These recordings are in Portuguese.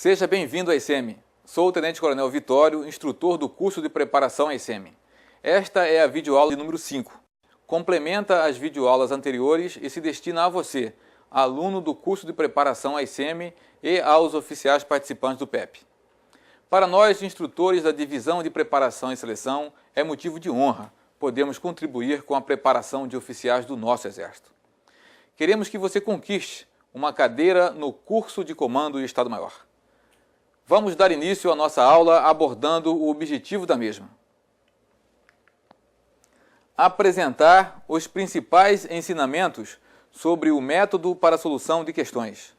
Seja bem-vindo à ICM. Sou o Tenente Coronel Vitório, instrutor do curso de preparação à ICM. Esta é a videoaula de número 5. Complementa as videoaulas anteriores e se destina a você, aluno do curso de preparação à ICM e aos oficiais participantes do PEP. Para nós, instrutores da Divisão de Preparação e Seleção, é motivo de honra podermos contribuir com a preparação de oficiais do nosso Exército. Queremos que você conquiste uma cadeira no curso de Comando e Estado-Maior. Vamos dar início à nossa aula abordando o objetivo da mesma. Apresentar os principais ensinamentos sobre o método para a solução de questões.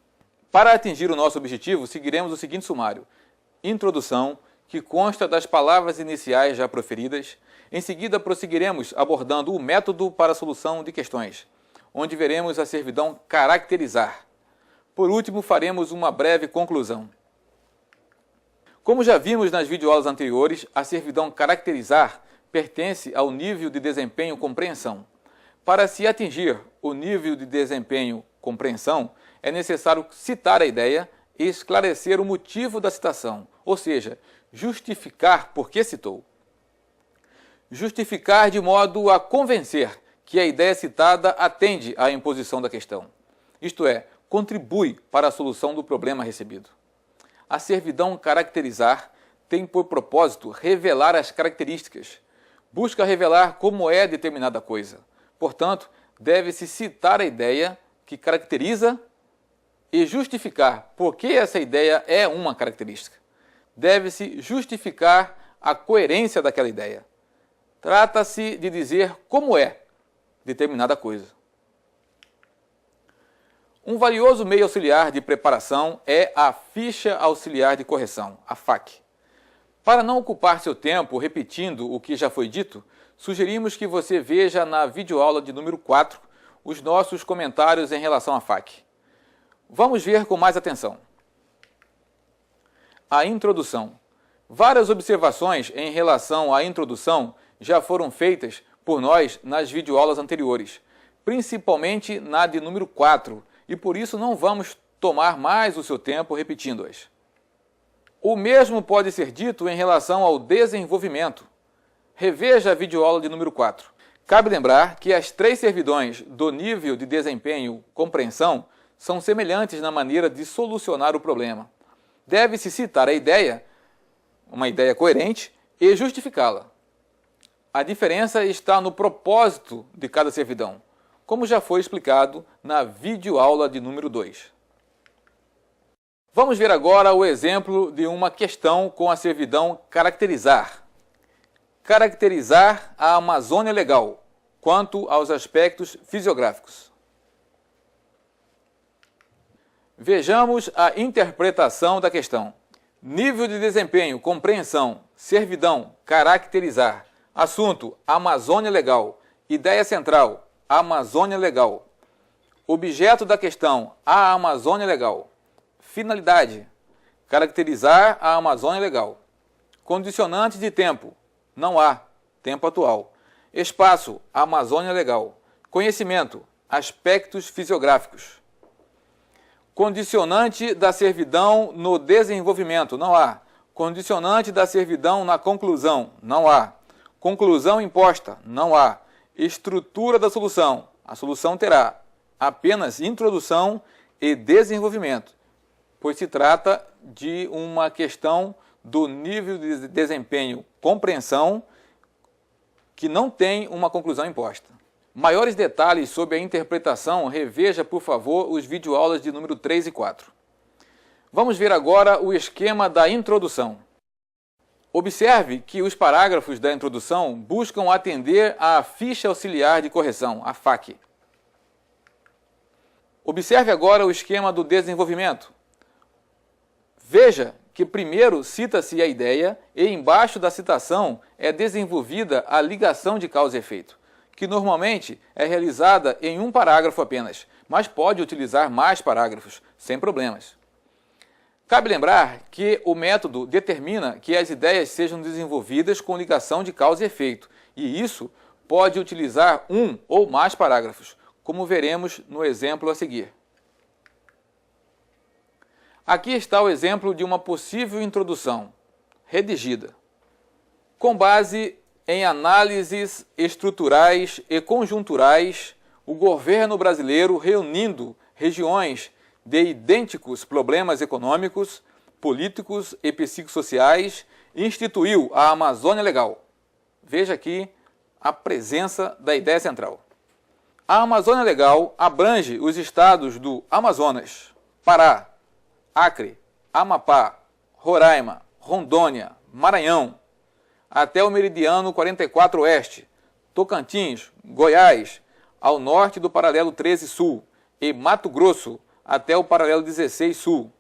Para atingir o nosso objetivo, seguiremos o seguinte sumário. Introdução, que consta das palavras iniciais já proferidas. Em seguida, prosseguiremos abordando o método para a solução de questões, onde veremos a servidão caracterizar. Por último, faremos uma breve conclusão. Como já vimos nas videoaulas anteriores, a servidão caracterizar pertence ao nível de desempenho compreensão. Para se atingir o nível de desempenho compreensão, é necessário citar a ideia e esclarecer o motivo da citação, ou seja, justificar por que citou. Justificar de modo a convencer que a ideia citada atende à imposição da questão, isto é, contribui para a solução do problema recebido. A servidão caracterizar tem por propósito revelar as características, busca revelar como é determinada coisa. Portanto, deve-se citar a ideia que caracteriza e justificar por que essa ideia é uma característica. Deve-se justificar a coerência daquela ideia. Trata-se de dizer como é determinada coisa. Um valioso meio auxiliar de preparação é a ficha auxiliar de correção, a FAQ. Para não ocupar seu tempo repetindo o que já foi dito, sugerimos que você veja na videoaula de número 4 os nossos comentários em relação à FAQ. Vamos ver com mais atenção. A introdução. Várias observações em relação à introdução já foram feitas por nós nas videoaulas anteriores, principalmente na de número 4, e por isso não vamos tomar mais o seu tempo repetindo-as. O mesmo pode ser dito em relação ao desenvolvimento. Reveja a videoaula de número 4. Cabe lembrar que as três servidões do nível de desempenho compreensão são semelhantes na maneira de solucionar o problema. Deve-se citar a ideia, uma ideia coerente, e justificá-la. A diferença está no propósito de cada servidão, como já foi explicado na videoaula de número 2. Vamos ver agora o exemplo de uma questão com a servidão caracterizar. Caracterizar a Amazônia Legal, quanto aos aspectos fisiográficos. Vejamos a interpretação da questão. Nível de desempenho, compreensão, servidão, caracterizar. Assunto, Amazônia Legal. Ideia central, Amazônia Legal. Objeto da questão, a Amazônia Legal. Finalidade, caracterizar a Amazônia Legal. Condicionante de tempo, não há, tempo atual. Espaço, Amazônia Legal. Conhecimento, aspectos fisiográficos. Condicionante da servidão no desenvolvimento, não há. Condicionante da servidão na conclusão, não há. Conclusão imposta, não há. Estrutura da solução, a solução terá apenas introdução e desenvolvimento, pois se trata de uma questão do nível de desempenho compreensão que não tem uma conclusão imposta. Maiores detalhes sobre a interpretação, reveja, por favor, os videoaulas de número 3 e 4. Vamos ver agora o esquema da introdução. Observe que os parágrafos da introdução buscam atender à ficha auxiliar de correção, a FAQ. Observe agora o esquema do desenvolvimento. Veja que primeiro cita-se a ideia e embaixo da citação é desenvolvida a ligação de causa e efeito, que normalmente é realizada em um parágrafo apenas, mas pode utilizar mais parágrafos, sem problemas. Cabe lembrar que o método determina que as ideias sejam desenvolvidas com ligação de causa e efeito, e isso pode utilizar um ou mais parágrafos, como veremos no exemplo a seguir. Aqui está o exemplo de uma possível introdução, redigida. Com base em análises estruturais e conjunturais, o governo brasileiro, reunindo regiões de idênticos problemas econômicos, políticos e psicossociais, instituiu a Amazônia Legal. Veja aqui a presença da ideia central. A Amazônia Legal abrange os estados do Amazonas, Pará, Acre, Amapá, Roraima, Rondônia, Maranhão, até o meridiano 44 Oeste, Tocantins, Goiás, ao norte do paralelo 13 Sul e Mato Grosso, até o paralelo 16 Sul.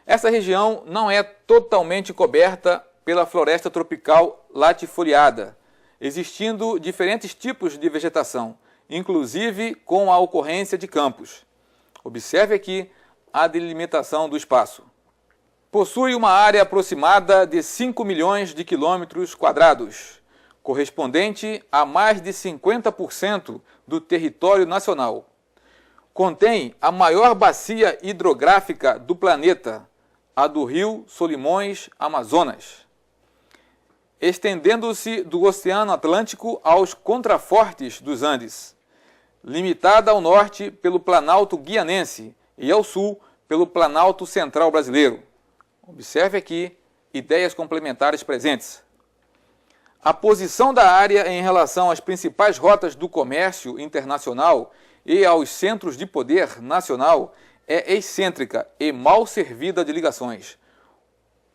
Essa região não é totalmente coberta pela floresta tropical latifoliada, existindo diferentes tipos de vegetação, inclusive com a ocorrência de campos. Observe aqui a delimitação do espaço. Possui uma área aproximada de 5 milhões de quilômetros quadrados, correspondente a mais de 50% do território nacional. Contém a maior bacia hidrográfica do planeta, a do rio Solimões Amazonas, estendendo-se do Oceano Atlântico aos contrafortes dos Andes, limitada ao norte pelo Planalto Guianense e ao sul pelo Planalto Central Brasileiro. Observe aqui ideias complementares presentes. A posição da área em relação às principais rotas do comércio internacional e aos centros de poder nacional é excêntrica e mal servida de ligações.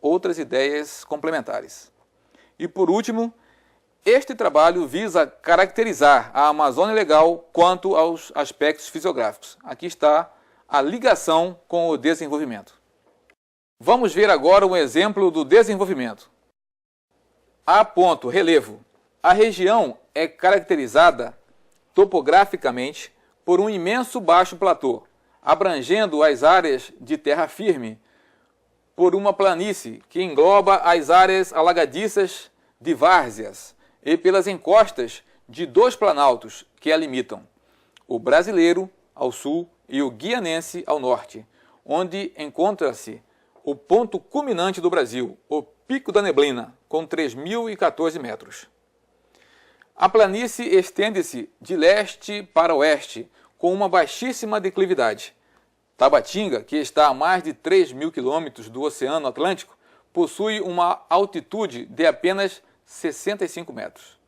Outras ideias complementares. E por último, este trabalho visa caracterizar a Amazônia Legal quanto aos aspectos fisiográficos. Aqui está a ligação com o desenvolvimento. Vamos ver agora um exemplo do desenvolvimento. A. Relevo. A região é caracterizada topograficamente por um imenso baixo platô, abrangendo as áreas de terra firme por uma planície que engloba as áreas alagadiças de várzeas e pelas encostas de dois planaltos que a limitam, o brasileiro ao sul e o guianense ao norte, onde encontra-se o ponto culminante do Brasil, o Pico da Neblina, com 3.014 metros. A planície estende-se de leste para oeste, com uma baixíssima declividade. Tabatinga, que está a mais de 3.000 quilômetros do Oceano Atlântico, possui uma altitude de apenas 65 metros.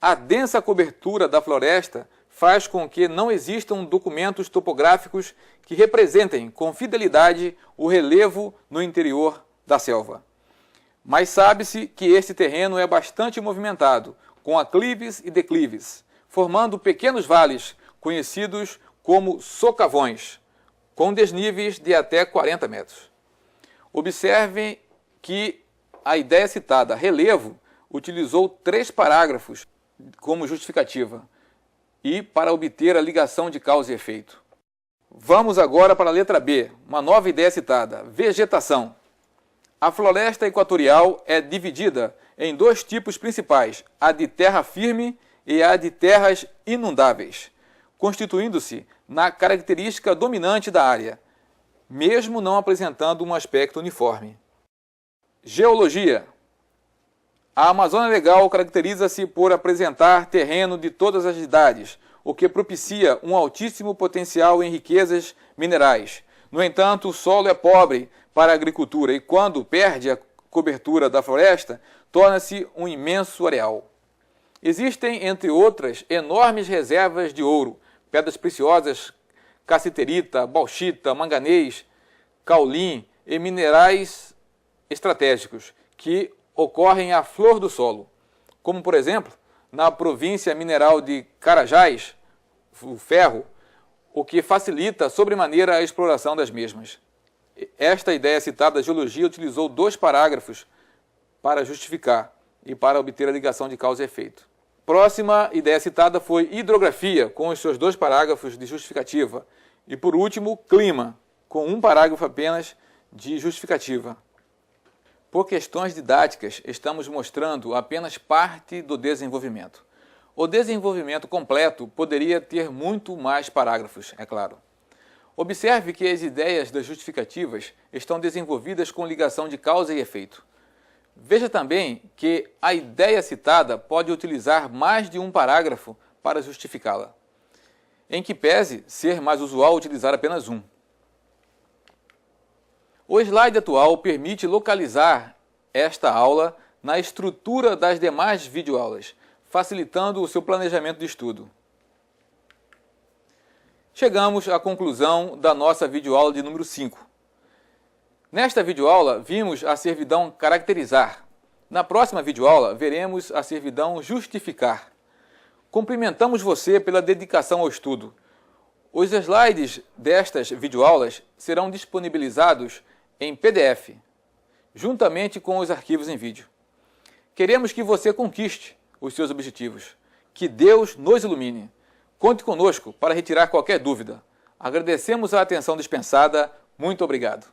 A densa cobertura da floresta faz com que não existam documentos topográficos que representem com fidelidade o relevo no interior da selva. Mas sabe-se que este terreno é bastante movimentado, com aclives e declives, formando pequenos vales conhecidos como socavões, com desníveis de até 40 metros. Observem que a ideia citada, relevo, utilizou 3 parágrafos como justificativa e para obter a ligação de causa e efeito. Vamos agora para a letra B, uma nova ideia citada, vegetação. A floresta equatorial é dividida em 2 tipos principais, a de terra firme e a de terras inundáveis, constituindo-se na característica dominante da área, mesmo não apresentando um aspecto uniforme. Geologia. A Amazônia Legal caracteriza-se por apresentar terreno de todas as idades, o que propicia um altíssimo potencial em riquezas minerais. No entanto, o solo é pobre para a agricultura e, quando perde a cobertura da floresta, torna-se um imenso areal. Existem, entre outras, enormes reservas de ouro, pedras preciosas, cassiterita, bauxita, manganês, caulim e minerais estratégicos que ocorrem à flor do solo, como, por exemplo, na província mineral de Carajás, o ferro, o que facilita sobremaneira a exploração das mesmas. Esta ideia citada da geologia utilizou 2 parágrafos para justificar e para obter a ligação de causa e efeito. Próxima ideia citada foi hidrografia, com os seus 2 parágrafos de justificativa. E, por último, clima, com 1 parágrafo apenas de justificativa. Por questões didáticas, estamos mostrando apenas parte do desenvolvimento. O desenvolvimento completo poderia ter muito mais parágrafos, é claro. Observe que as ideias das justificativas estão desenvolvidas com ligação de causa e efeito. Veja também que a ideia citada pode utilizar mais de um parágrafo para justificá-la, em que pese ser mais usual utilizar apenas um. O slide atual permite localizar esta aula na estrutura das demais videoaulas, facilitando o seu planejamento de estudo. Chegamos à conclusão da nossa videoaula de número 5. Nesta videoaula, vimos a servidão caracterizar. Na próxima videoaula, veremos a servidão justificar. Cumprimentamos você pela dedicação ao estudo. Os slides destas videoaulas serão disponibilizados em PDF, juntamente com os arquivos em vídeo. Queremos que você conquiste os seus objetivos. Que Deus nos ilumine. Conte conosco para retirar qualquer dúvida. Agradecemos a atenção dispensada. Muito obrigado.